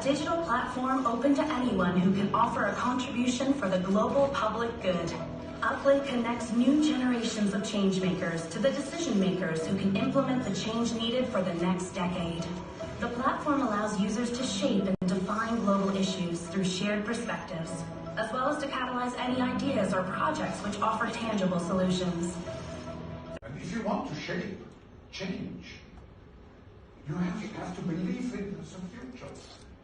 digital platform open to anyone who can offer a contribution for the global public good. Uplink connects new generations of change makers to the decision makers who can implement the change needed for the next decade. The platform allows users to shape and define global issues through shared perspectives, as well as to catalyze any ideas or projects which offer tangible solutions. And if you want to shape change, you have to believe in the future.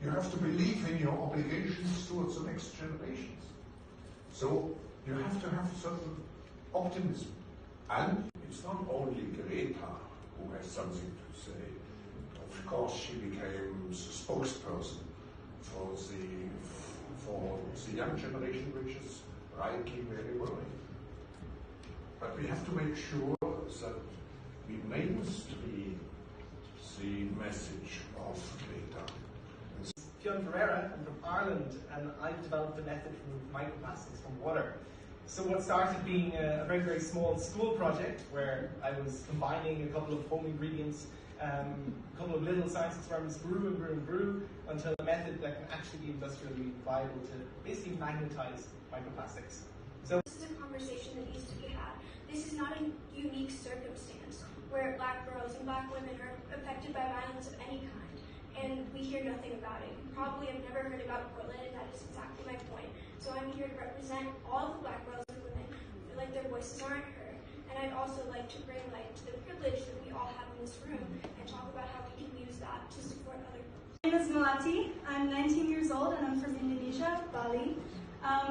You have to believe in your obligations towards the next generations. So you have to have certain optimism. And it's not only Greta who has something to say. Of course, she became the spokesperson for the young generation, which is rightly very worried. But we have to make sure that we mainstream the message of Greta. Fionn Ferreira, I'm from Ireland, and I've developed a method to remove microplastics from water. So what started being a very, very small school project where I was combining a couple of home ingredients, a couple of little science experiments grew and grew and grew until a method that can actually be industrially viable to basically magnetize microplastics. So this is a conversation that needs to be had. This is not a unique circumstance where Black girls and Black women are affected by violence of any kind, and we hear nothing about it. You probably have never heard about Portland, and that is exactly my point. So I'm here to represent all of the Black girls and women who feel like their voices aren't heard, and I'd also like to bring light to the privilege that we all have in this room and talk about how we can use that to support other girls. My name is Melati. I'm 19 years old and I'm from Indonesia, Bali.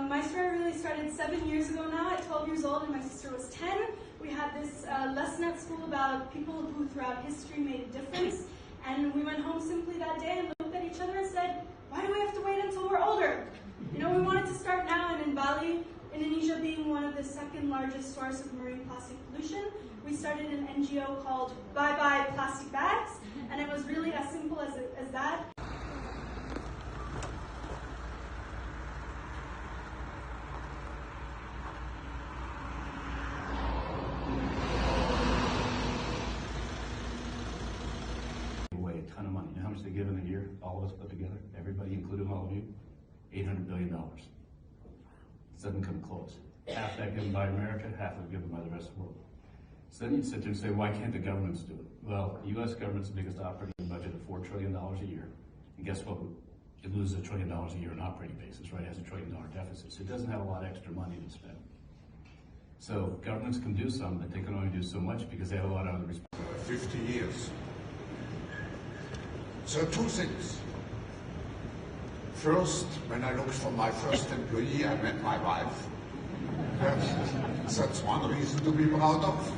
My story really started 7 years ago now. At 12 years old and my sister was 10. We had this lesson at school about people who throughout history made a difference. And we went home simply that day and looked at each other and said, why do we have to wait until we're older? You know, we wanted to start now, and in Bali, Indonesia being one of the second largest source of marine plastic pollution, we started an NGO called Bye Bye Plastic Bags, and it was really as simple as that. Away a ton of money. You know how much they give in a year, all of us put together, everybody, including all of you? $800 billion. It doesn't come close. Half that given by America, half of it given by the rest of the world. So then you sit there and say, why can't the governments do it? Well, the U.S. government's biggest operating budget of $4 trillion a year. And guess what? It loses $1 trillion a year on operating basis, right? It has $1 trillion deficit. So it doesn't have a lot of extra money to spend. So governments can do some, but they can only do so much because they have a lot of other responsibilities. 50 years. So two things. First, when I looked for my first employee, I met my wife. That's one reason to be proud of.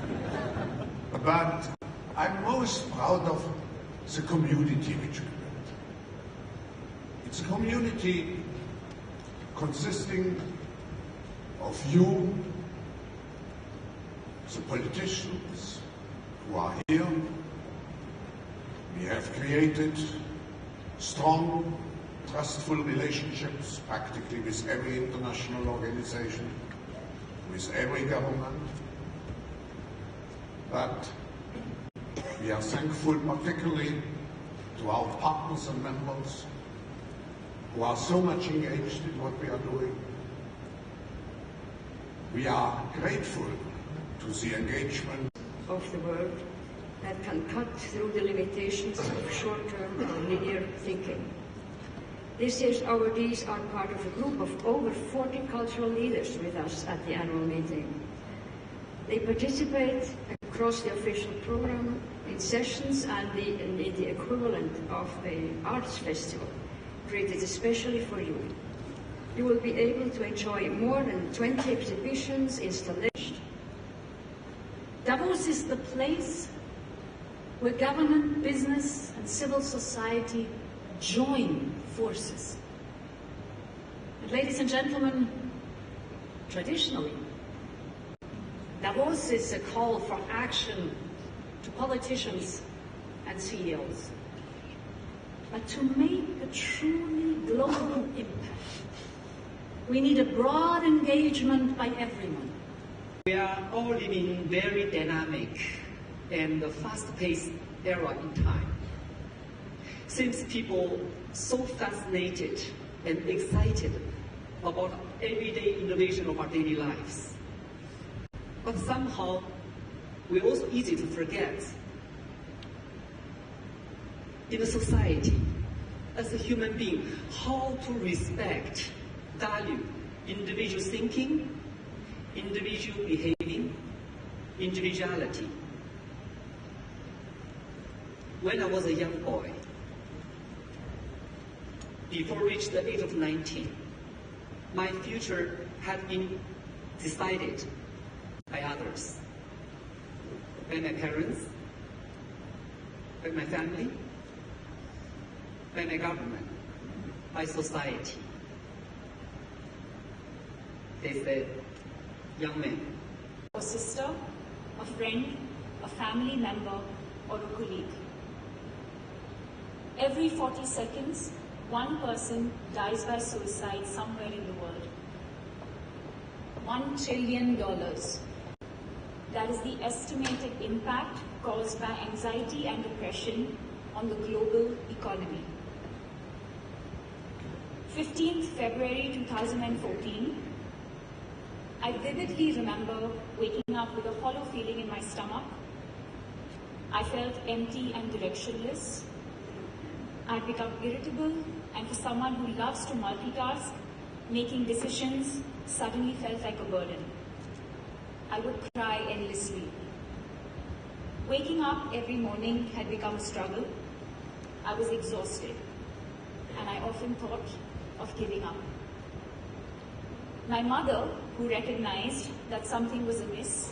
But I'm most proud of the community which we built. It's a community consisting of you, the politicians who are here. We have created strong, trustful relationships practically with every international organization, with every government. But we are thankful particularly to our partners and members who are so much engaged in what we are doing. We are grateful to the engagement of the world that can cut through the limitations of short-term or linear thinking. This year's awardees are part of a group of over 40 cultural leaders with us at the annual meeting. They participate across the official program in sessions and in the equivalent of the arts festival, created especially for you. You will be able to enjoy more than 20 exhibitions, installations. Davos is the place where government, business, and civil society join forces. And ladies and gentlemen, traditionally, Davos is a call for action to politicians and CEOs. But to make a truly global impact, we need a broad engagement by everyone. We are all living very dynamic and fast-paced era in time. seems people so fascinated and excited about everyday innovation of our daily lives. But somehow, we're also easy to forget. In a society, as a human being, how to respect, value individual thinking, individual behaving, individuality. When I was a young boy, before reaching the age of 19, my future had been decided by others, by my parents, by my family, by my government, by society. They said, young man, A sister, a friend, a family member, or a colleague. Every 40 seconds, one person dies by suicide somewhere in the world. $1 trillion. That is the estimated impact caused by anxiety and depression on the global economy. 15th February 2014, I vividly remember waking up with a hollow feeling in my stomach. I felt empty and directionless. I'd become irritable, and for someone who loves to multitask, making decisions suddenly felt like a burden. I would cry endlessly. Waking up every morning had become a struggle. I was exhausted, and I often thought of giving up. My mother, who recognized that something was amiss,